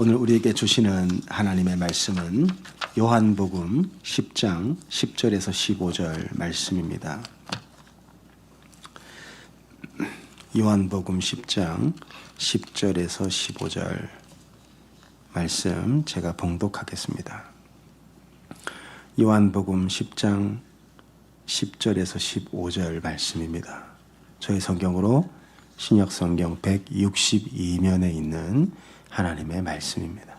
오늘 우리에게 주시는 하나님의 말씀은 요한복음 10장 10절에서 15절 말씀입니다. 요한복음 10장 10절에서 15절 말씀 제가 봉독하겠습니다. 요한복음 10장 10절에서 15절 말씀입니다. 저희 성경으로 신약성경 162면에 있는 하나님의 말씀입니다.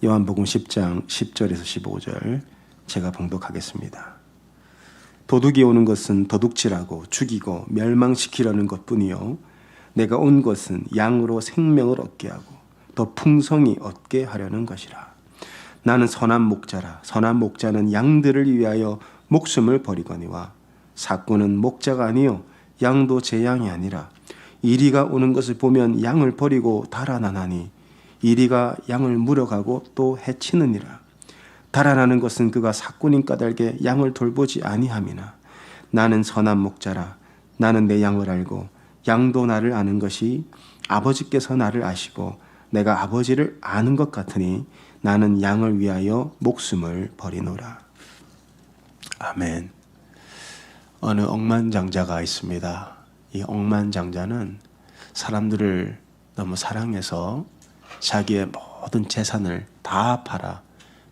요한복음 10장 10절에서 15절 제가 봉독하겠습니다. 도둑이 오는 것은 도둑질하고 죽이고 멸망시키려는 것뿐이요 내가 온 것은 양으로 생명을 얻게 하고 더 풍성히 얻게 하려는 것이라. 나는 선한 목자라. 선한 목자는 양들을 위하여 목숨을 버리거니와 사꾼은 목자가 아니요 양도 제 양이 아니라 이리가 오는 것을 보면 양을 버리고 달아나나니 이리가 양을 물어가고 또 해치느니라. 달아나는 것은 그가 사꾼인 까닭에 양을 돌보지 아니함이나 나는 선한 목자라. 나는 내 양을 알고 양도 나를 아는 것이 아버지께서 나를 아시고 내가 아버지를 아는 것 같으니 나는 양을 위하여 목숨을 버리노라. 아멘. 어느 억만장자가 있습니다. 이 억만장자는 사람들을 너무 사랑해서 자기의 모든 재산을 다 팔아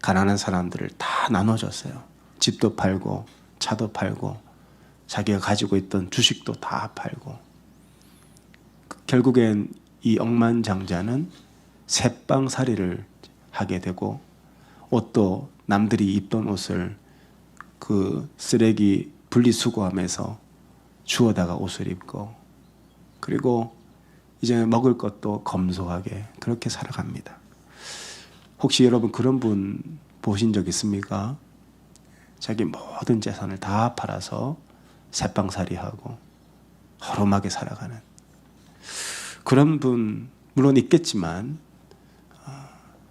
가난한 사람들을 다 나눠줬어요. 집도 팔고 차도 팔고 자기가 가지고 있던 주식도 다 팔고 결국엔 이 억만장자는 새빵살이를 하게 되고 옷도 남들이 입던 옷을 그 쓰레기 분리수거하면서 주워다가 옷을 입고 그리고 이제 먹을 것도 검소하게 그렇게 살아갑니다. 혹시 여러분 그런 분 보신 적 있습니까? 자기 모든 재산을 다 팔아서 새빵살이하고 허름하게 살아가는 그런 분 물론 있겠지만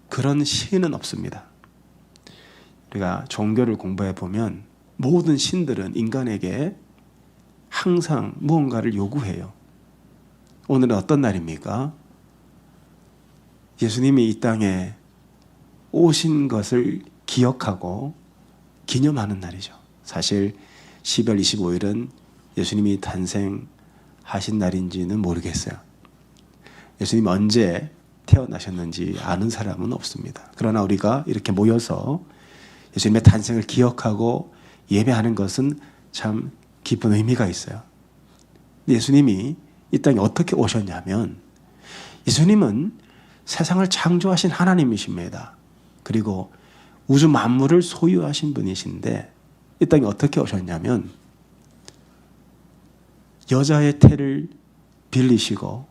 그런 시인은 없습니다. 우리가 종교를 공부해 보면 모든 신들은 인간에게 항상 무언가를 요구해요. 오늘은 어떤 날입니까? 예수님이 이 땅에 오신 것을 기억하고 기념하는 날이죠. 사실 12월 25일은 예수님이 탄생하신 날인지는 모르겠어요. 예수님 언제 태어나셨는지 아는 사람은 없습니다. 그러나 우리가 이렇게 모여서 예수님의 탄생을 기억하고 예배하는 것은 참 깊은 의미가 있어요. 예수님이 이 땅에 어떻게 오셨냐면 예수님은 세상을 창조하신 하나님이십니다. 그리고 우주 만물을 소유하신 분이신데 이 땅에 어떻게 오셨냐면 여자의 태를 빌리시고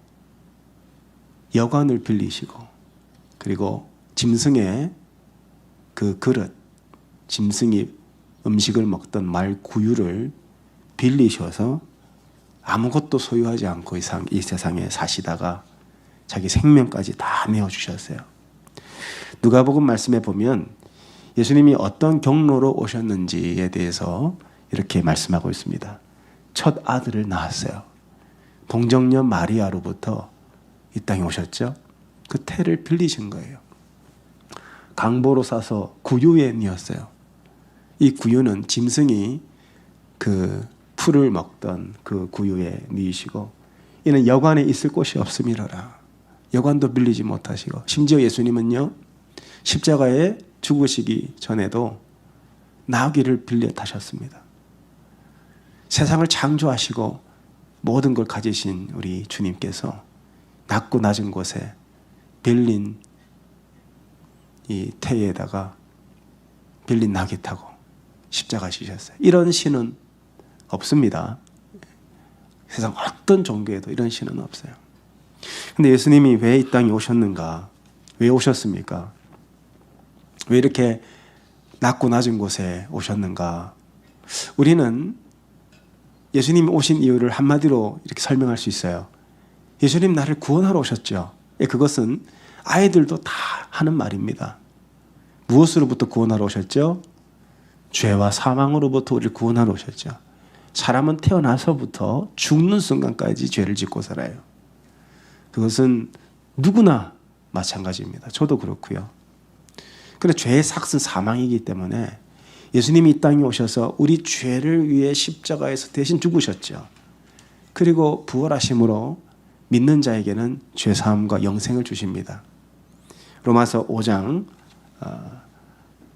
여관을 빌리시고 그리고 짐승의 그 그릇, 짐승이 음식을 먹던 말 구유를 빌리셔서 아무것도 소유하지 않고 이 세상에 사시다가 자기 생명까지 다 내어주셨어요. 누가복음 말씀에 보면 예수님이 어떤 경로로 오셨는지에 대해서 이렇게 말씀하고 있습니다. 첫 아들을 낳았어요. 동정녀 마리아로부터 이 땅에 오셨죠. 그 태를 빌리신 거예요. 강보로 싸서 구유에 뉘었어요. 이 구유는 짐승이 그 풀을 먹던 그 구유에 뉘시고 이는 여관에 있을 곳이 없음이로라. 여관도 빌리지 못하시고 심지어 예수님은요 십자가에 죽으시기 전에도 나귀를 빌려 타셨습니다. 세상을 창조하시고 모든 걸 가지신 우리 주님께서 낮고 낮은 곳에 빌린 이 태에다가 빌린 나귀 타고 십자가 지셨어요. 이런 신은 없습니다. 세상 어떤 종교에도 이런 신은 없어요. 근데 예수님이 왜 이 땅에 오셨는가? 왜 오셨습니까? 왜 이렇게 낮고 낮은 곳에 오셨는가? 우리는 예수님이 오신 이유를 한마디로 이렇게 설명할 수 있어요. 예수님 나를 구원하러 오셨죠. 그것은 아이들도 다 하는 말입니다. 무엇으로부터 구원하러 오셨죠? 죄와 사망으로부터 우리를 구원하러 오셨죠. 사람은 태어나서부터 죽는 순간까지 죄를 짓고 살아요. 그것은 누구나 마찬가지입니다. 저도 그렇고요. 그런데 죄의 삭은 사망이기 때문에 예수님이 이 땅에 오셔서 우리 죄를 위해 십자가에서 대신 죽으셨죠. 그리고 부활하심으로 믿는 자에게는 죄사함과 영생을 주십니다. 로마서 5장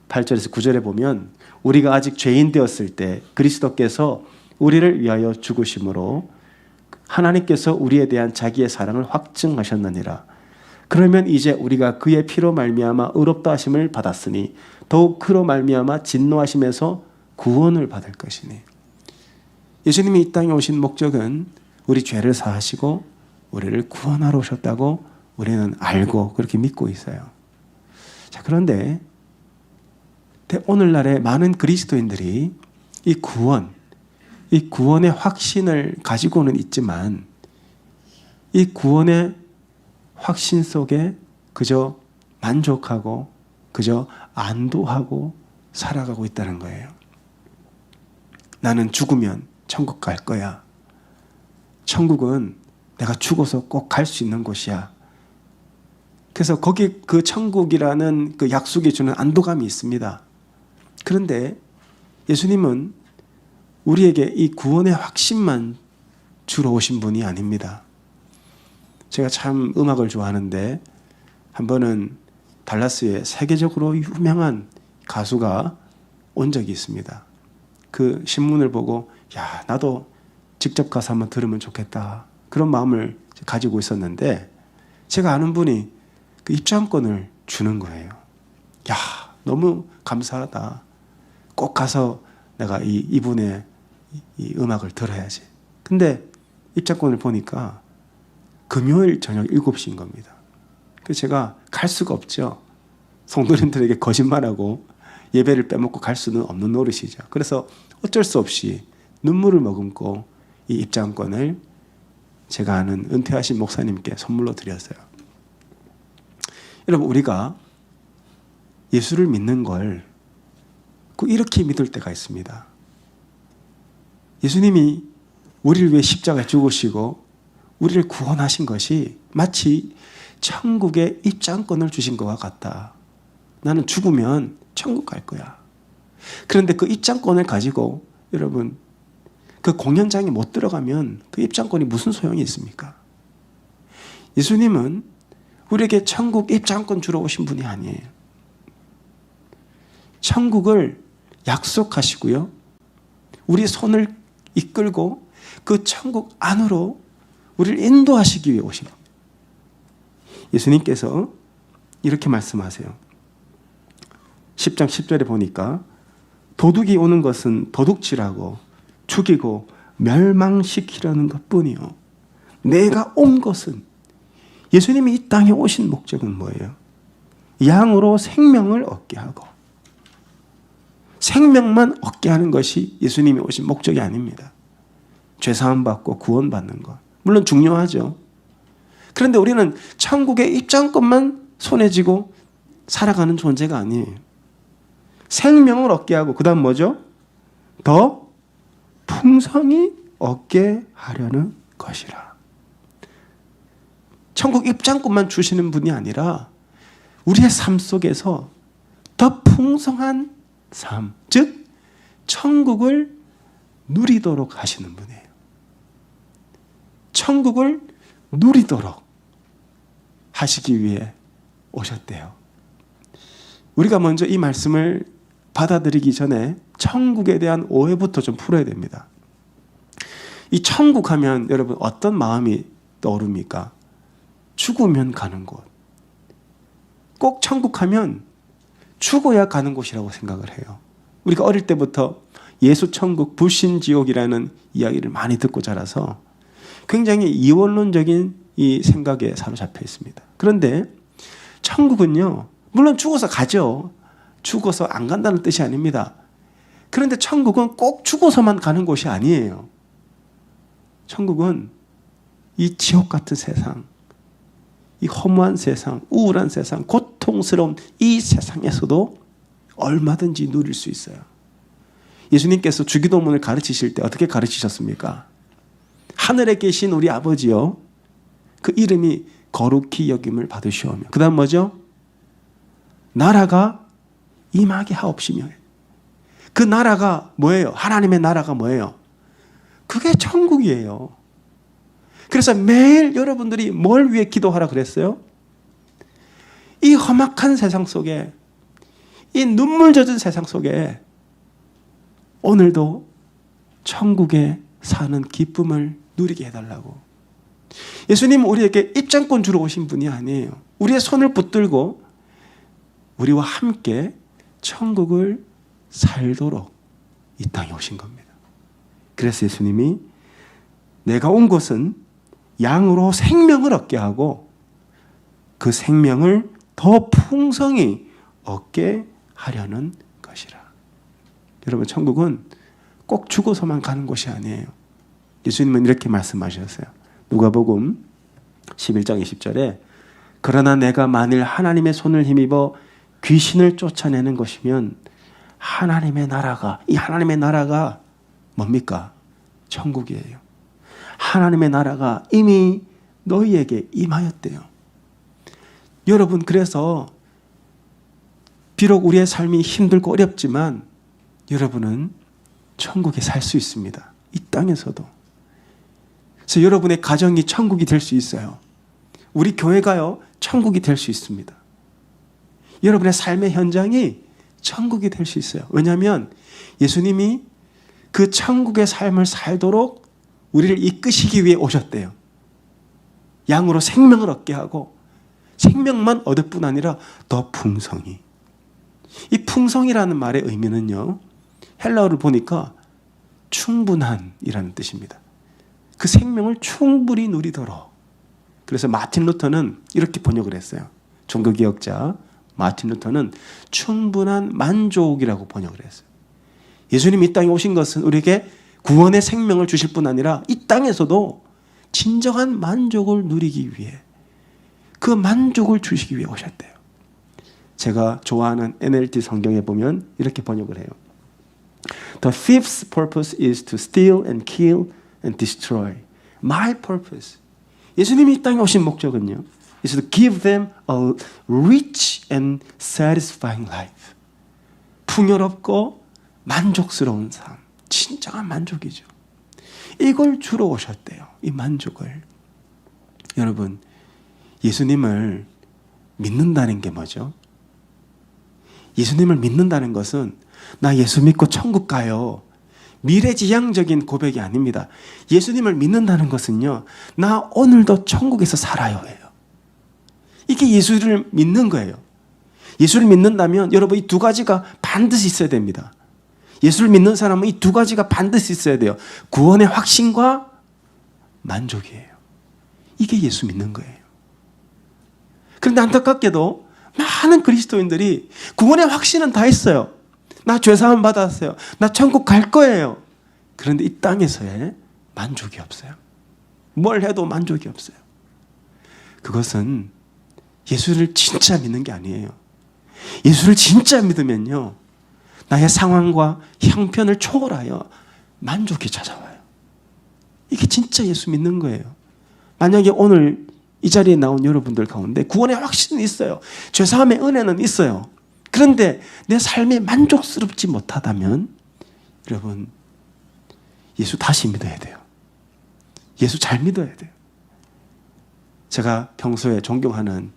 8절에서 9절에 보면 우리가 아직 죄인 되었을 때 그리스도께서 우리를 위하여 죽으심으로 하나님께서 우리에 대한 자기의 사랑을 확증하셨느니라. 그러면 이제 우리가 그의 피로 말미암아 의롭다 하심을 받았으니 더욱 그로 말미암아 진노하심에서 구원을 받을 것이니. 예수님이 이 땅에 오신 목적은 우리 죄를 사하시고 우리를 구원하러 오셨다고 우리는 알고 그렇게 믿고 있어요. 자, 그런데 오늘날의 많은 그리스도인들이 이 구원의 확신을 가지고는 있지만 이 구원의 확신 속에 그저 만족하고 그저 안도하고 살아가고 있다는 거예요. 나는 죽으면 천국 갈 거야. 천국은 내가 죽어서 꼭 갈 수 있는 곳이야. 그래서 거기 그 천국이라는 그 약속이 주는 안도감이 있습니다. 그런데 예수님은 우리에게 이 구원의 확신만 주러 오신 분이 아닙니다. 제가 참 음악을 좋아하는데 한 번은 달라스에 세계적으로 유명한 가수가 온 적이 있습니다. 그 신문을 보고 야, 나도 직접 가서 한번 들으면 좋겠다. 그런 마음을 가지고 있었는데 제가 아는 분이 그 입장권을 주는 거예요. 야, 너무 감사하다. 꼭 가서 내가 이분의 이 음악을 들어야지. 근데 입장권을 보니까 금요일 저녁 7시인 겁니다. 그래서 제가 갈 수가 없죠. 성도님들에게 거짓말하고 예배를 빼먹고 갈 수는 없는 노릇이죠. 그래서 어쩔 수 없이 눈물을 머금고 이 입장권을 제가 아는 은퇴하신 목사님께 선물로 드렸어요. 여러분, 우리가 예수를 믿는 걸 꼭 이렇게 믿을 때가 있습니다. 예수님이 우리를 위해 십자가에 죽으시고 우리를 구원하신 것이 마치 천국의 입장권을 주신 것과 같다. 나는 죽으면 천국 갈 거야. 그런데 그 입장권을 가지고 여러분 그 공연장에 못 들어가면 그 입장권이 무슨 소용이 있습니까? 예수님은 우리에게 천국 입장권 주러 오신 분이 아니에요. 천국을 약속하시고요. 우리 손을 이끌고 그 천국 안으로 우리를 인도하시기 위해 오신 겁니다. 예수님께서 이렇게 말씀하세요. 10장 10절에 보니까 도둑이 오는 것은 도둑질하고 죽이고 멸망시키려는 것뿐이요. 내가 온 것은, 예수님이 이 땅에 오신 목적은 뭐예요? 양으로 생명을 얻게 하고 생명만 얻게 하는 것이 예수님이 오신 목적이 아닙니다. 죄사함 받고 구원받는 것 물론 중요하죠. 그런데 우리는 천국의 입장권만 손에 쥐고 살아가는 존재가 아니에요. 생명을 얻게 하고 그 다음 뭐죠? 더 풍성히 얻게 하려는 것이라. 천국 입장권만 주시는 분이 아니라 우리의 삶 속에서 더 풍성한 삶, 즉 천국을 누리도록 하시는 분이에요. 천국을 누리도록 하시기 위해 오셨대요. 우리가 먼저 이 말씀을 받아들이기 전에 천국에 대한 오해부터 좀 풀어야 됩니다. 이 천국 하면 여러분 어떤 마음이 떠오릅니까? 죽으면 가는 곳. 꼭 천국 하면 죽어야 가는 곳이라고 생각을 해요. 우리가 어릴 때부터 예수 천국, 불신 지옥이라는 이야기를 많이 듣고 자라서 굉장히 이원론적인 이 생각에 사로잡혀 있습니다. 그런데 천국은요, 물론 죽어서 가죠. 죽어서 안 간다는 뜻이 아닙니다. 그런데 천국은 꼭 죽어서만 가는 곳이 아니에요. 천국은 이 지옥 같은 세상, 이 허무한 세상, 우울한 세상, 고통스러운 이 세상에서도 얼마든지 누릴 수 있어요. 예수님께서 주기도문을 가르치실 때 어떻게 가르치셨습니까? 하늘에 계신 우리 아버지요, 그 이름이 거룩히 여김을 받으시오며. 그 다음 뭐죠? 나라가 임하게 하옵시며. 그 나라가 뭐예요? 하나님의 나라가 뭐예요? 그게 천국이에요. 그래서 매일 여러분들이 뭘 위해 기도하라 그랬어요? 이 험악한 세상 속에, 이 눈물 젖은 세상 속에 오늘도 천국에 사는 기쁨을 누리게 해달라고. 예수님은 우리에게 입장권 주러 오신 분이 아니에요. 우리의 손을 붙들고 우리와 함께 천국을 살도록 이 땅에 오신 겁니다. 그래서 예수님이 내가 온 것은 양으로 생명을 얻게 하고 그 생명을 더 풍성히 얻게 하려는 것이라. 여러분, 천국은 꼭 죽어서만 가는 곳이 아니에요. 예수님은 이렇게 말씀하셨어요. 누가복음 11장 20절에 그러나 내가 만일 하나님의 손을 힘입어 귀신을 쫓아내는 것이면 하나님의 나라가 뭡니까? 천국이에요. 하나님의 나라가 이미 너희에게 임하였대요. 여러분, 그래서 비록 우리의 삶이 힘들고 어렵지만 여러분은 천국에 살 수 있습니다. 이 땅에서도. 그래서 여러분의 가정이 천국이 될 수 있어요. 우리 교회가요, 천국이 될 수 있습니다. 여러분의 삶의 현장이 천국이 될 수 있어요. 왜냐하면 예수님이 그 천국의 삶을 살도록 우리를 이끄시기 위해 오셨대요. 양으로 생명을 얻게 하고 생명만 얻을 뿐 아니라 더 풍성히. 이 풍성이라는 말의 의미는요, 헬라어를 보니까 충분한이라는 뜻입니다. 그 생명을 충분히 누리도록. 그래서 마틴 루터는 이렇게 번역을 했어요. 종교개혁자 마틴 루터는 충분한 만족이라고 번역을 했어요. 예수님이 이 땅에 오신 것은 우리에게 구원의 생명을 주실 뿐 아니라 이 땅에서도 진정한 만족을 누리기 위해, 그 만족을 주시기 위해 오셨대요. 제가 좋아하는 NLT 성경에 보면 이렇게 번역을 해요. The thief's purpose is to steal and kill and destroy. My purpose. 예수님이 이 땅에 오신 목적은요, is to give them a rich and satisfying life. 풍요롭고 만족스러운 삶. 진정한 만족이죠. 이걸 주러 오셨대요. 이 만족을. 여러분, 예수님을 믿는다는 게 뭐죠? 예수님을 믿는다는 것은 나 예수 믿고 천국 가요, 미래지향적인 고백이 아닙니다. 예수님을 믿는다는 것은요, 나 오늘도 천국에서 살아요예요. 이게 예수를 믿는 거예요. 예수를 믿는다면 여러분, 이 두 가지가 반드시 있어야 됩니다. 예수를 믿는 사람은 이 두 가지가 반드시 있어야 돼요. 구원의 확신과 만족이에요. 이게 예수 믿는 거예요. 그런데 안타깝게도 많은 그리스도인들이 구원의 확신은 다 있어요. 나 죄사함 받았어요. 나 천국 갈 거예요. 그런데 이 땅에서의 만족이 없어요. 뭘 해도 만족이 없어요. 그것은 예수를 진짜 믿는 게 아니에요. 예수를 진짜 믿으면요, 나의 상황과 형편을 초월하여 만족이 찾아와요. 이게 진짜 예수 믿는 거예요. 만약에 오늘 이 자리에 나온 여러분들 가운데 구원의 확신은 있어요. 죄사함의 은혜는 있어요. 그런데 내 삶이 만족스럽지 못하다면 여러분, 예수 다시 믿어야 돼요. 예수 잘 믿어야 돼요. 제가 평소에 존경하는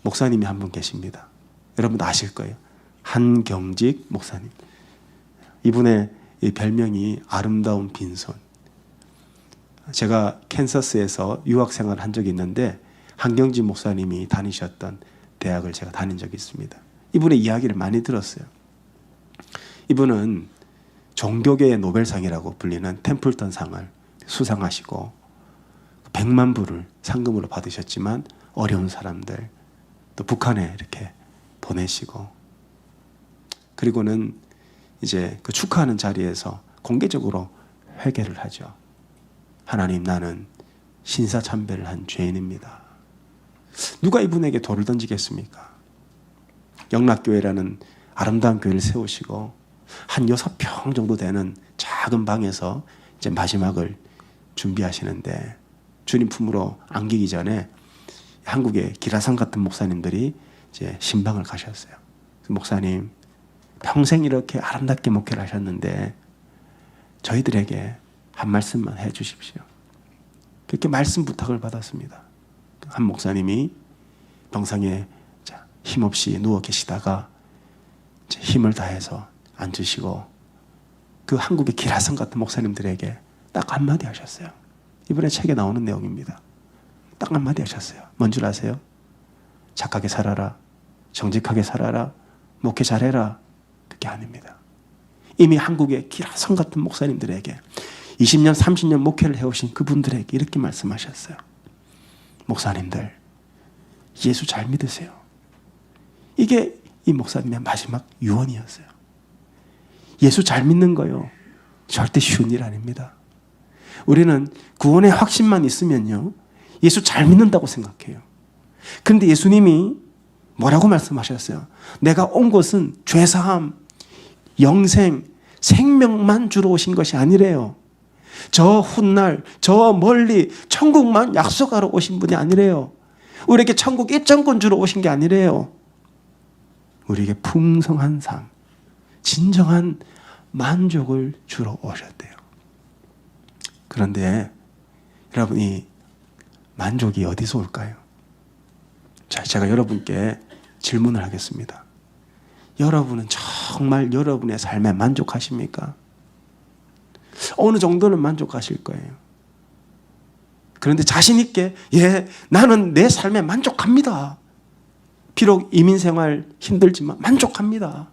목사님이 한 분 계십니다. 여러분 아실 거예요. 한경직 목사님. 이분의 별명이 아름다운 빈손. 제가 캔서스에서 유학생활을 한 적이 있는데 한경직 목사님이 다니셨던 대학을 제가 다닌 적이 있습니다. 이분의 이야기를 많이 들었어요. 이분은 종교계의 노벨상이라고 불리는 템플턴 상을 수상하시고 100만 불을 상금으로 받으셨지만 어려운 사람들, 또 북한에 이렇게 보내시고, 그리고는 이제 그 축하하는 자리에서 공개적으로 회개를 하죠. 하나님, 나는 신사참배를 한 죄인입니다. 누가 이분에게 돌을 던지겠습니까? 영락교회라는 아름다운 교회를 세우시고 한 6평 정도 되는 작은 방에서 이제 마지막을 준비하시는데 주님 품으로 안기기 전에 한국의 기라성 같은 목사님들이 이제 신방을 가셨어요. 목사님, 평생 이렇게 아름답게 목회를 하셨는데 저희들에게 한 말씀만 해 주십시오. 그렇게 말씀 부탁을 받았습니다. 한 목사님이 병상에 힘없이 누워 계시다가 힘을 다해서 앉으시고 그 한국의 기라성 같은 목사님들에게 딱 한마디 하셨어요. 이번에 책에 나오는 내용입니다. 딱 한마디 하셨어요. 뭔 줄 아세요? 착하게 살아라. 정직하게 살아라. 목회 잘해라. 그게 아닙니다. 이미 한국의 기라성 같은 목사님들에게 20년, 30년 목회를 해오신 그분들에게 이렇게 말씀하셨어요. 목사님들, 예수 잘 믿으세요. 이게 이 목사님의 마지막 유언이었어요. 예수 잘 믿는 거요. 절대 쉬운 일 아닙니다. 우리는 구원의 확신만 있으면요. 예수 잘 믿는다고 생각해요. 그런데 예수님이 뭐라고 말씀하셨어요? 내가 온 것은 죄사함, 영생, 생명만 주러 오신 것이 아니래요. 저 훗날, 저 멀리 천국만 약속하러 오신 분이 아니래요. 우리에게 천국 입장권 주러 오신 게 아니래요. 우리에게 풍성한 삶, 진정한 만족을 주러 오셨대요. 그런데 여러분, 이 만족이 어디서 올까요? 자, 제가 여러분께 질문을 하겠습니다. 여러분은 정말 여러분의 삶에 만족하십니까? 어느 정도는 만족하실 거예요. 그런데 자신 있게 나는 내 삶에 만족합니다. 비록 이민생활 힘들지만 만족합니다.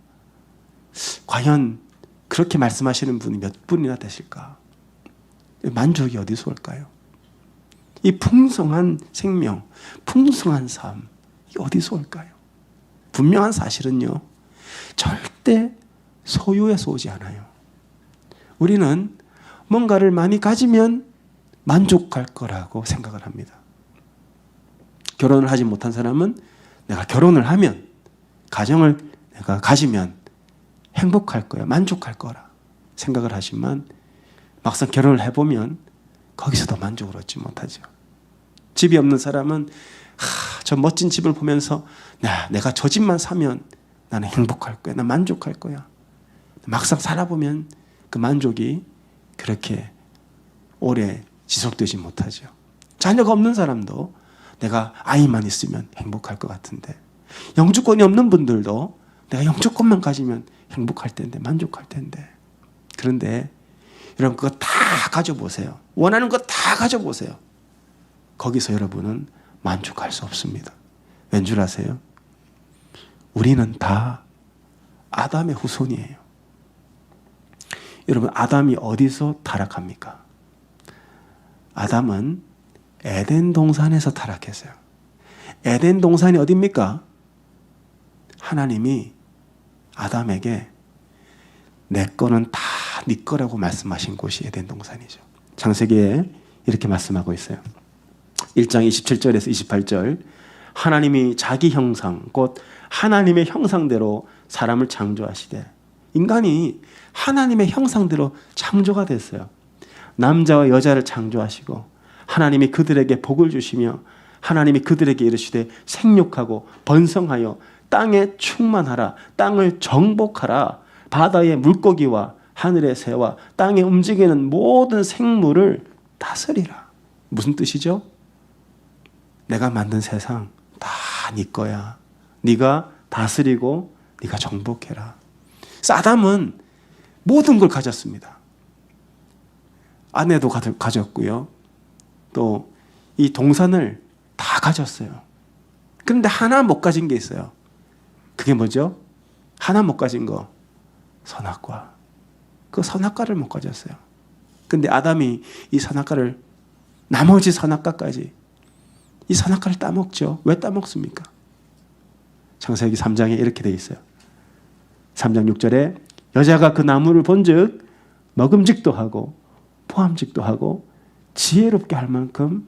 과연 그렇게 말씀하시는 분이 몇 분이나 되실까? 만족이 어디서 올까요? 이 풍성한 생명, 풍성한 삶, 이게 어디서 올까요? 분명한 사실은요, 절대 소유에서 오지 않아요. 우리는 뭔가를 많이 가지면 만족할 거라고 생각을 합니다. 결혼을 하지 못한 사람은 내가 결혼을 하면, 가정을 내가 가지면 행복할 거야, 만족할 거라 생각을 하지만 막상 결혼을 해보면 거기서도 만족을 얻지 못하죠. 집이 없는 사람은 저 멋진 집을 보면서 내가 저 집만 사면 나는 행복할 거야, 나 만족할 거야. 막상 살아보면 그 만족이 그렇게 오래 지속되지 못하죠. 자녀가 없는 사람도 내가 아이만 있으면 행복할 것 같은데, 영주권이 없는 분들도 내가 영주권만 가지면 행복할 텐데, 만족할 텐데. 그런데 여러분, 그거 다 가져보세요. 원하는 거 다 가져보세요. 거기서 여러분은 만족할 수 없습니다. 왠 줄 아세요? 우리는 다 아담의 후손이에요. 여러분, 아담이 어디서 타락합니까? 아담은 에덴 동산에서 타락했어요. 에덴 동산이 어디입니까? 하나님이 아담에게 내 거는 다 네 거라고 말씀하신 곳이 에덴 동산이죠. 창세기에 이렇게 말씀하고 있어요. 1장 27절에서 28절, 하나님이 자기 형상, 곧 하나님의 형상대로 사람을 창조하시되, 인간이 하나님의 형상대로 창조가 됐어요. 남자와 여자를 창조하시고 하나님이 그들에게 복을 주시며 하나님이 그들에게 이르시되 생육하고 번성하여 땅에 충만하라, 땅을 정복하라, 바다의 물고기와 하늘의 새와 땅에 움직이는 모든 생물을 다스리라. 무슨 뜻이죠? 내가 만든 세상 다 네 거야. 네가 다스리고 네가 정복해라. 아담은 모든 걸 가졌습니다. 아내도 가졌고요. 또 이 동산을 다 가졌어요. 그런데 하나 못 가진 게 있어요. 그게 뭐죠? 하나 못 가진 거, 선악과. 그 선악과를 못 가졌어요. 근데 아담이 이 선악과를, 나머지 선악과까지, 이 선악과를 따먹죠. 왜 따먹습니까? 창세기 3장에 이렇게 돼 있어요. 3장 6절에 여자가 그 나무를 본즉 먹음직도 하고 포함직도 하고 지혜롭게 할 만큼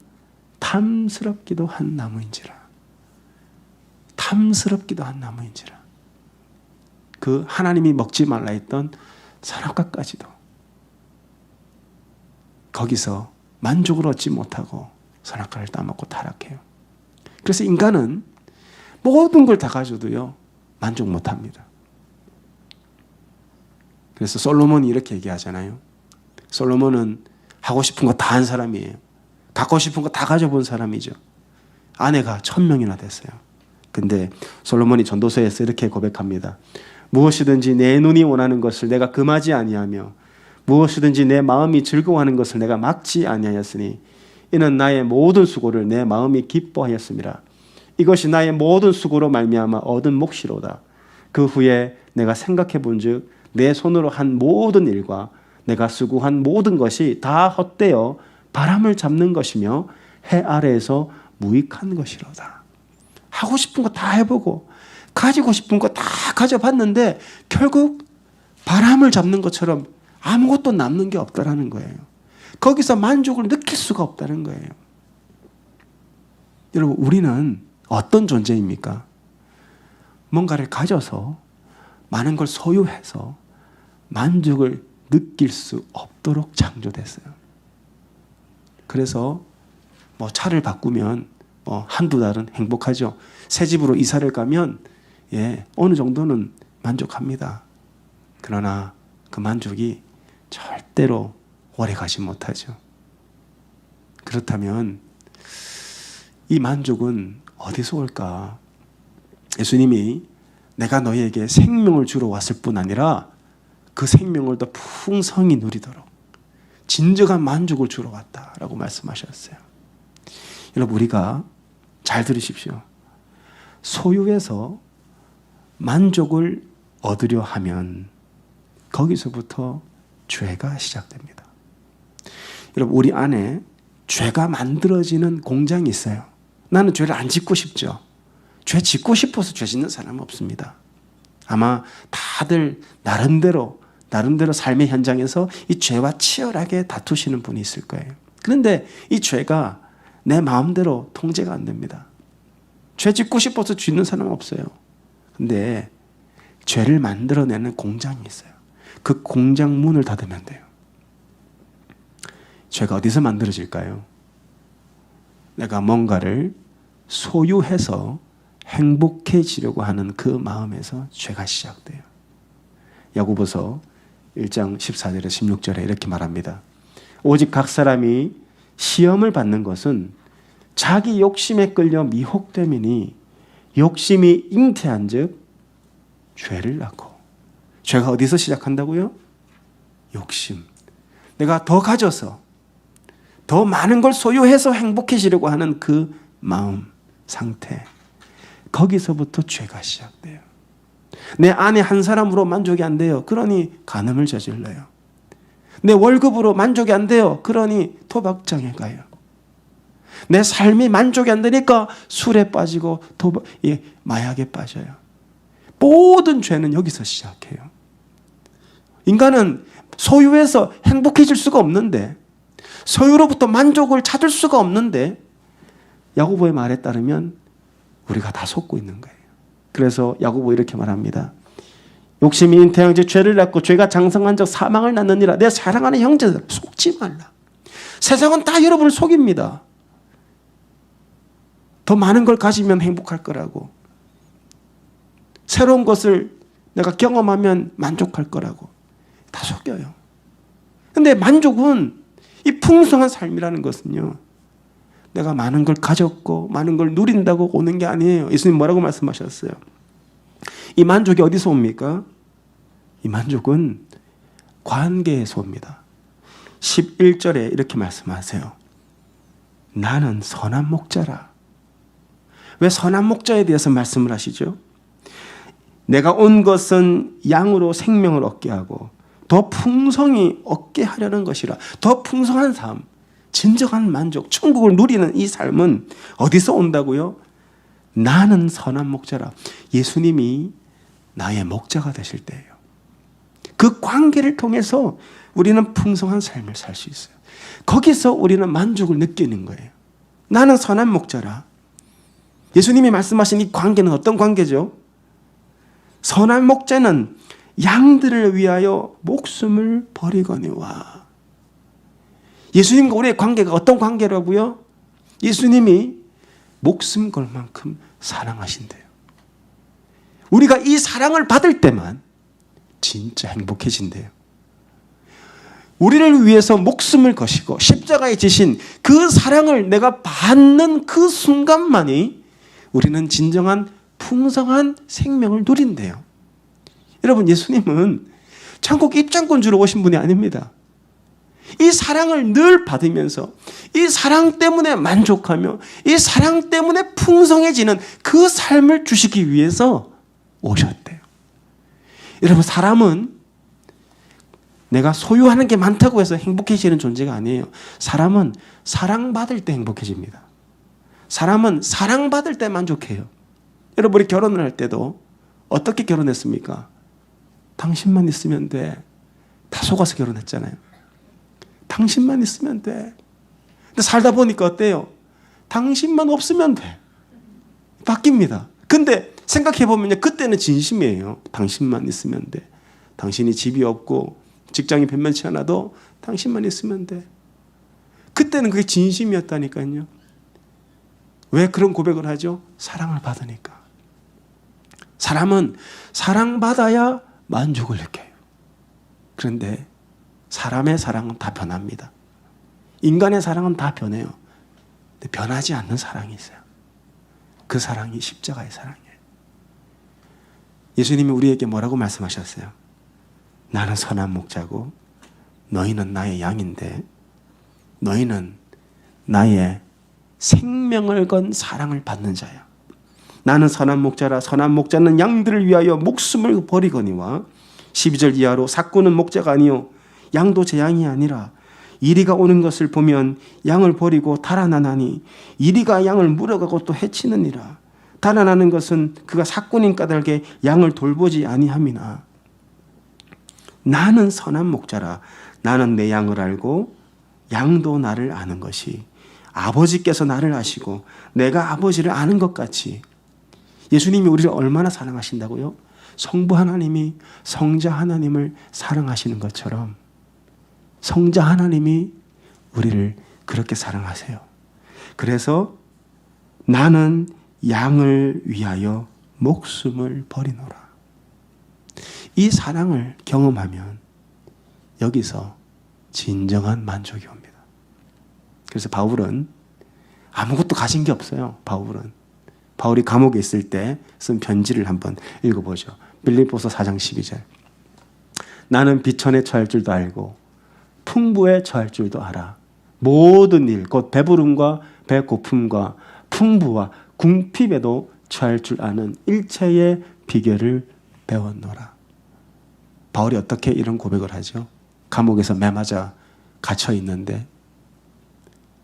탐스럽기도 한 나무인지라. 탐스럽기도 한 나무인지라. 그 하나님이 먹지 말라 했던 선악과까지도 거기서 만족을 얻지 못하고 선악과를 따먹고 타락해요. 그래서 인간은 모든 걸 다 가져도요, 만족 못 합니다. 그래서 솔로몬이 이렇게 얘기하잖아요. 솔로몬은 하고 싶은 거 다 한 사람이에요. 갖고 싶은 거 다 가져본 사람이죠. 아내가 1000명이나 됐어요. 근데 솔로몬이 전도서에서 이렇게 고백합니다. 무엇이든지 내 눈이 원하는 것을 내가 금하지 아니하며 무엇이든지 내 마음이 즐거워하는 것을 내가 막지 아니하였으니 이는 나의 모든 수고를 내 마음이 기뻐하였음이라. 이것이 나의 모든 수고로 말미암아 얻은 몫이로다. 그 후에 내가 생각해 본즉 내 손으로 한 모든 일과 내가 수고한 모든 것이 다 헛되어 바람을 잡는 것이며 해 아래에서 무익한 것이로다. 하고 싶은 거 다 해보고 가지고 싶은 거 다 가져봤는데 결국 바람을 잡는 것처럼 아무것도 남는 게 없다라는 거예요. 거기서 만족을 느낄 수가 없다는 거예요. 여러분, 우리는 어떤 존재입니까? 뭔가를 가져서 많은 걸 소유해서 만족을 느낄 수 없도록 창조됐어요. 그래서 차를 바꾸면 한두 달은 행복하죠. 새 집으로 이사를 가면 어느 정도는 만족합니다. 그러나 그 만족이 절대로 오래 가지 못하죠. 그렇다면 이 만족은 어디서 올까? 예수님이 내가 너희에게 생명을 주러 왔을 뿐 아니라 그 생명을 더 풍성히 누리도록 진정한 만족을 주러 왔다라고 말씀하셨어요. 여러분, 우리가 잘 들으십시오. 소유해서 만족을 얻으려 하면 거기서부터 죄가 시작됩니다. 여러분, 우리 안에 죄가 만들어지는 공장이 있어요. 나는 죄를 안 짓고 싶죠. 죄 짓고 싶어서 죄 짓는 사람은 없습니다. 아마 다들 나름대로 삶의 현장에서 이 죄와 치열하게 다투시는 분이 있을 거예요. 그런데 이 죄가 내 마음대로 통제가 안 됩니다. 죄 짓고 싶어서 짓는 사람은 없어요. 근데 죄를 만들어내는 공장이 있어요. 그 공장 문을 닫으면 돼요. 죄가 어디서 만들어질까요? 내가 뭔가를 소유해서 행복해지려고 하는 그 마음에서 죄가 시작돼요. 야고보서 1장 14절에 16절에 이렇게 말합니다. 오직 각 사람이 시험을 받는 것은 자기 욕심에 끌려 미혹됨이니 욕심이 잉태한 즉 죄를 낳고. 죄가 어디서 시작한다고요? 욕심. 내가 더 가져서 더 많은 걸 소유해서 행복해지려고 하는 그 마음 상태, 거기서부터 죄가 시작돼요. 내 아내 한 사람으로 만족이 안 돼요. 그러니 간음을 저질러요. 내 월급으로 만족이 안 돼요. 그러니 도박장에 가요. 내 삶이 만족이 안 되니까 술에 빠지고 마약에 빠져요. 모든 죄는 여기서 시작해요. 인간은 소유해서 행복해질 수가 없는데, 소유로부터 만족을 찾을 수가 없는데, 야고보의 말에 따르면 우리가 다 속고 있는 거예요. 그래서 야고보 이렇게 말합니다. 욕심이 잉태한 즉 죄를 낳고 죄가 장성한 즉 사망을 낳느니라. 내 사랑하는 형제들, 속지 말라. 세상은 다 여러분을 속입니다. 더 많은 걸 가지면 행복할 거라고, 새로운 것을 내가 경험하면 만족할 거라고 다 속여요. 근데 만족은, 이 풍성한 삶이라는 것은요, 내가 많은 걸 가졌고 많은 걸 누린다고 오는 게 아니에요. 예수님 뭐라고 말씀하셨어요? 이 만족이 어디서 옵니까? 이 만족은 관계에서 옵니다. 11절에 이렇게 말씀하세요. 나는 선한 목자라. 왜 선한 목자에 대해서 말씀을 하시죠? 내가 온 것은 양으로 생명을 얻게 하고 더 풍성히 얻게 하려는 것이라. 더 풍성한 삶, 진정한 만족, 천국을 누리는 이 삶은 어디서 온다고요? 나는 선한 목자라. 예수님이 나의 목자가 되실 때예요. 그 관계를 통해서 우리는 풍성한 삶을 살 수 있어요. 거기서 우리는 만족을 느끼는 거예요. 나는 선한 목자라. 예수님이 말씀하신 이 관계는 어떤 관계죠? 선한 목자는 양들을 위하여 목숨을 버리거니와. 예수님과 우리의 관계가 어떤 관계라고요? 예수님이 목숨 걸 만큼 사랑하신대요. 우리가 이 사랑을 받을 때만 진짜 행복해진대요. 우리를 위해서 목숨을 거시고 십자가에 지신 그 사랑을 내가 받는 그 순간만이 우리는 진정한 풍성한 생명을 누린대요. 여러분, 예수님은 천국 입장권 주러 오신 분이 아닙니다. 이 사랑을 늘 받으면서 이 사랑 때문에 만족하며 이 사랑 때문에 풍성해지는 그 삶을 주시기 위해서 오셨대요. 여러분, 사람은 내가 소유하는 게 많다고 해서 행복해지는 존재가 아니에요. 사람은 사랑받을 때 행복해집니다. 사람은 사랑받을 때 만족해요. 여러분, 우리 결혼을 할 때도 어떻게 결혼했습니까? 당신만 있으면 돼. 다 속아서 결혼했잖아요. 당신만 있으면 돼. 근데 살다 보니까 어때요? 당신만 없으면 돼. 바뀝니다. 근데 생각해보면요, 그때는 진심이에요. 당신만 있으면 돼. 당신이 집이 없고 직장이 변변치 않아도 당신만 있으면 돼. 그때는 그게 진심이었다니까요. 왜 그런 고백을 하죠? 사랑을 받으니까. 사람은 사랑받아야 만족을 느껴요. 그런데 사람의 사랑은 다 변합니다. 인간의 사랑은 다 변해요. 근데 변하지 않는 사랑이 있어요. 그 사랑이 십자가의 사랑이에요. 예수님이 우리에게 뭐라고 말씀하셨어요? 나는 선한 목자고 너희는 나의 양인데 너희는 나의 생명을 건 사랑을 받는 자야. 나는 선한 목자라. 선한 목자는 양들을 위하여 목숨을 버리거니와 12절 이하로 삭구는 목자가 아니요 양도 제 양이 아니라 이리가 오는 것을 보면 양을 버리고 달아나나니 이리가 양을 물어가고 또 해치느니라. 달아나는 것은 그가 삭구인 까닭에 양을 돌보지 아니함이나 나는 선한 목자라. 나는 내 양을 알고 양도 나를 아는 것이 아버지께서 나를 아시고 내가 아버지를 아는 것 같이. 예수님이 우리를 얼마나 사랑하신다고요? 성부 하나님이 성자 하나님을 사랑하시는 것처럼 성자 하나님이 우리를 그렇게 사랑하세요. 그래서 나는 양을 위하여 목숨을 버리노라. 이 사랑을 경험하면 여기서 진정한 만족이 옵니다. 그래서 바울은 아무것도 가진 게 없어요. 바울이 감옥에 있을 때 쓴 편지를 한번 읽어보죠. 빌립보서 4장 12절. 나는 비천에 처할 줄도 알고 풍부에 처할 줄도 알아. 모든 일, 곧 배부름과 배고픔과 풍부와 궁핍에도 처할 줄 아는 일체의 비결을 배웠노라. 바울이 어떻게 이런 고백을 하죠? 감옥에서 매맞아 갇혀 있는데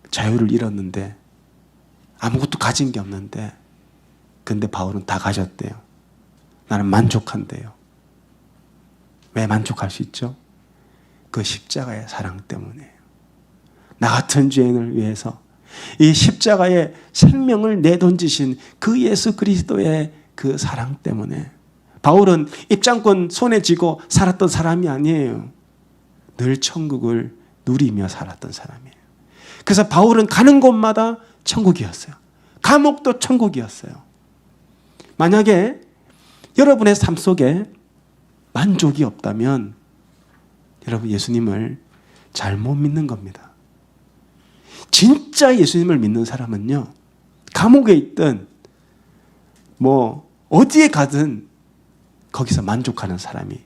자유를 잃었는데 아무것도 가진 게 없는데 근데 바울은 다 가졌대요. 나는 만족한대요. 왜 만족할 수 있죠? 그 십자가의 사랑 때문이에요. 나 같은 죄인을 위해서 이 십자가의 생명을 내던지신 그 예수 그리스도의 그 사랑 때문에. 바울은 입장권 손에 쥐고 살았던 사람이 아니에요. 늘 천국을 누리며 살았던 사람이에요. 그래서 바울은 가는 곳마다 천국이었어요. 감옥도 천국이었어요. 만약에 여러분의 삶 속에 만족이 없다면 여러분 예수님을 잘못 믿는 겁니다. 진짜 예수님을 믿는 사람은요, 감옥에 있든 뭐 어디에 가든 거기서 만족하는 사람이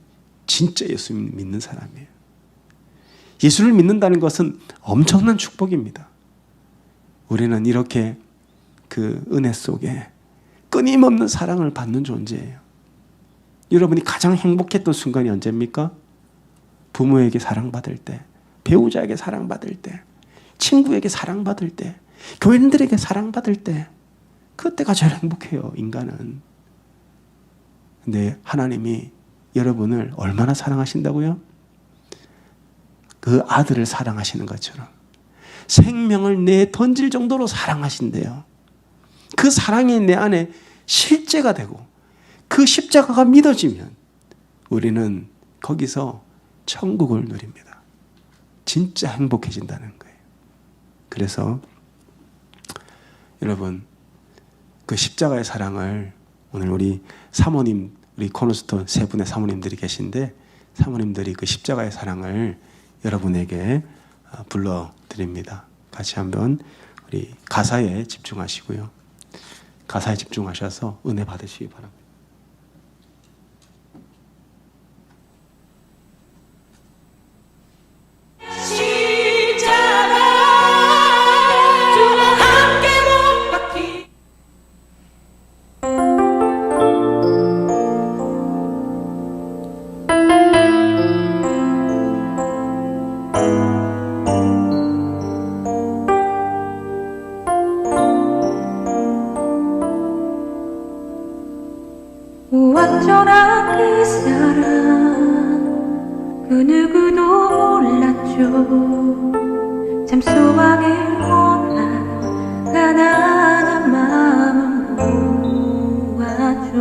진짜 예수님 믿는 사람이에요. 예수를 믿는다는 것은 엄청난 축복입니다. 우리는 이렇게 그 은혜 속에 끊임없는 사랑을 받는 존재예요. 여러분이 가장 행복했던 순간이 언제입니까? 부모에게 사랑받을 때, 배우자에게 사랑받을 때, 친구에게 사랑받을 때, 교인들에게 사랑받을 때, 그때가 제일 행복해요, 인간은. 근데 하나님이 여러분을 얼마나 사랑하신다고요? 그 아들을 사랑하시는 것처럼 생명을 내 던질 정도로 사랑하신대요. 그 사랑이 내 안에 실제가 되고 그 십자가가 믿어지면 우리는 거기서 천국을 누립니다. 진짜 행복해진다는 거예요. 그래서 여러분, 그 십자가의 사랑을 오늘 우리 사모님, 우리 코너스톤 세 분의 사모님들이 계신데 사모님들이 그 십자가의 사랑을 여러분에게 불러드립니다. 같이 한번 우리 가사에 집중하시고요. 가사에 집중하셔서 은혜 받으시기 바랍니다. 어쩌나 그 사랑 그 누구도 몰랐죠. 참 소망을 원한 가난한 마음은 모았죠.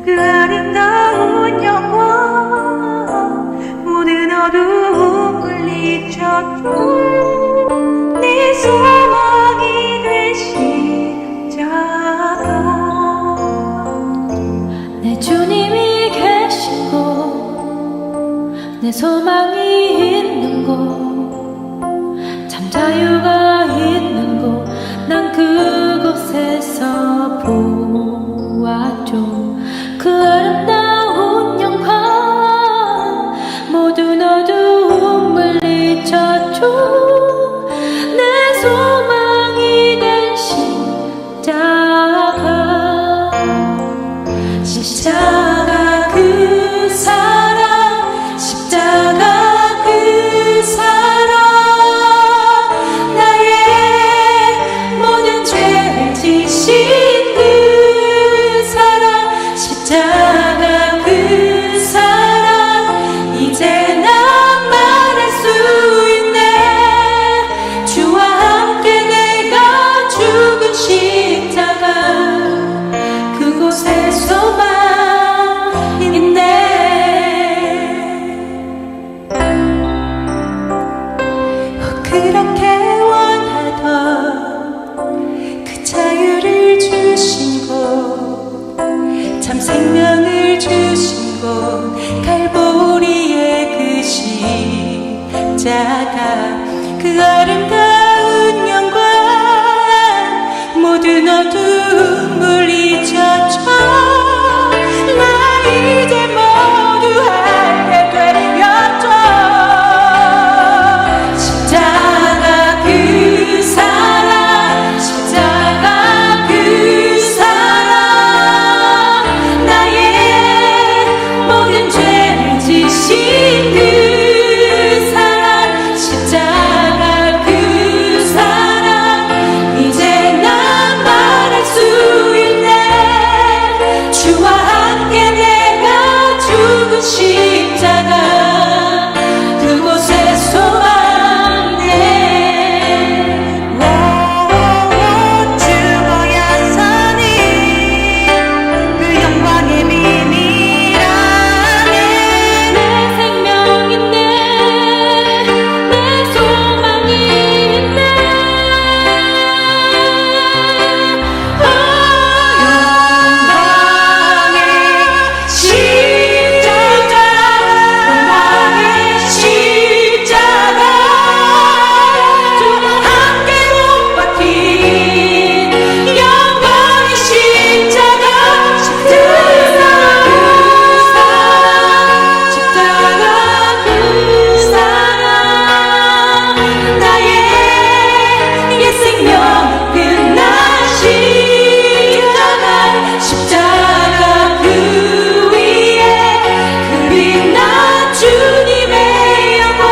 그 아름다운 영광 모든 어두움 물리쳤죠. 내 소망이 되신 자가 내 주님이 계신 곳, 내 소망이 있는 곳, 참 자유가 있는 곳, 난 그곳에서 보았죠. 그 아름다운 영광 모든 어두움 물리쳤죠. 내 소망이 된 십자가, 십자가 그 사랑, 십자가 그 사랑, 나의 모든 죄를 지신 그 사랑, 십자가 그 사랑, 이제 난 말할 수 있네. 주와 함께 내가 죽은 십자가, 그곳에서만 그렇게 원하던 그 자유를 주신 곳, 참 생명을 주신 곳, 갈보리의 그 십자가, 그 아름다운 영광 모든 어두움 물리쳤죠. 나 이제 모두 알게 되었죠. 십자가 그 사랑, 십자가 그 사랑, 나의 모든 죄를 지신 그 사랑, 십자가 그 사랑, 이제 난 말할 수 있네. 주와 함께 내가 죽은 십자가, 그곳에서만 죽어야 사니 그 영광의 비밀 안에 내 생명인데 내 소망이 있네. 영광의 십자가, 영광의 십자가, 주와 함께 못 박힌 영광의 십자가, 십자가 그 사랑, 나의 옛 생명을 끝난 십자가, 십자가 그 위에 그 빛난 주님의 영광,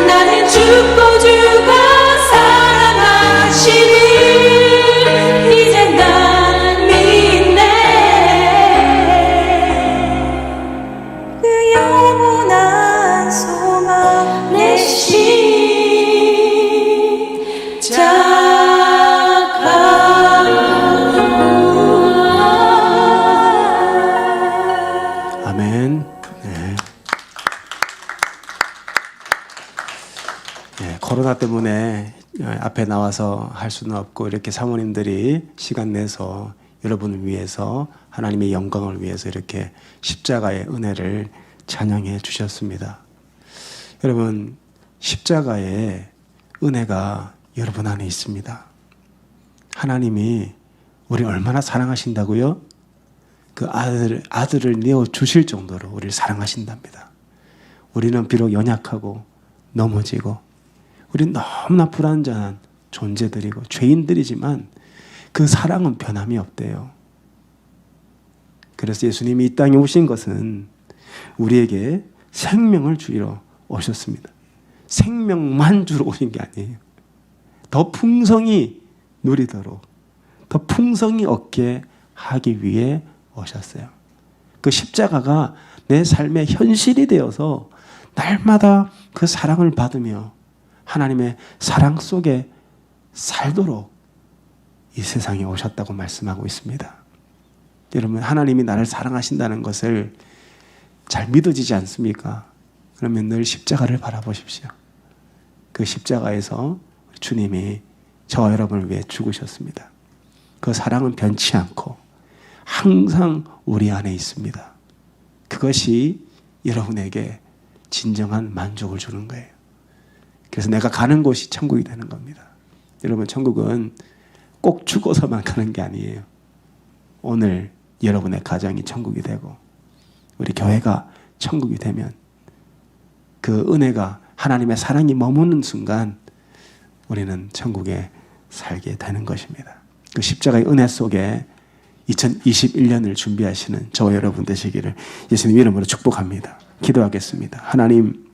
나는 죽고 죽어 살아나시니 이제 난 믿네. 그 영원한 소망 내 십자가. 아멘. 네. 네, 코로나 때문에 앞에 나와서 할 수는 없고 이렇게 사모님들이 시간 내서 여러분을 위해서 하나님의 영광을 위해서 이렇게 십자가의 은혜를 찬양해 주셨습니다. 여러분, 십자가의 은혜가 여러분 안에 있습니다. 하나님이 우리 얼마나 사랑하신다고요? 그 아들을 내어 주실 정도로 우리를 사랑하신답니다. 우리는 비록 연약하고 넘어지고 우리는 너무나 불완전한 존재들이고 죄인들이지만 그 사랑은 변함이 없대요. 그래서 예수님이 이 땅에 오신 것은 우리에게 생명을 주러 오셨습니다. 생명만 주러 오신 게 아니에요. 더 풍성히 누리도록, 더 풍성히 얻게 하기 위해 오셨어요. 그 십자가가 내 삶의 현실이 되어서 날마다 그 사랑을 받으며 하나님의 사랑 속에 살도록 이 세상에 오셨다고 말씀하고 있습니다. 여러분, 하나님이 나를 사랑하신다는 것을 잘 믿어지지 않습니까? 그러면 늘 십자가를 바라보십시오. 그 십자가에서 주님이 저와 여러분을 위해 죽으셨습니다. 그 사랑은 변치 않고 항상 우리 안에 있습니다. 그것이 여러분에게 진정한 만족을 주는 거예요. 그래서 내가 가는 곳이 천국이 되는 겁니다. 여러분, 천국은 꼭 죽어서만 가는 게 아니에요. 오늘 여러분의 가정이 천국이 되고 우리 교회가 천국이 되면 그 은혜가 하나님의 사랑이 머무는 순간 우리는 천국에 살게 되는 것입니다. 그 십자가의 은혜 속에 2021년을 준비하시는 저와 여러분 되시기를 예수님 이름으로 축복합니다. 기도하겠습니다. 하나님,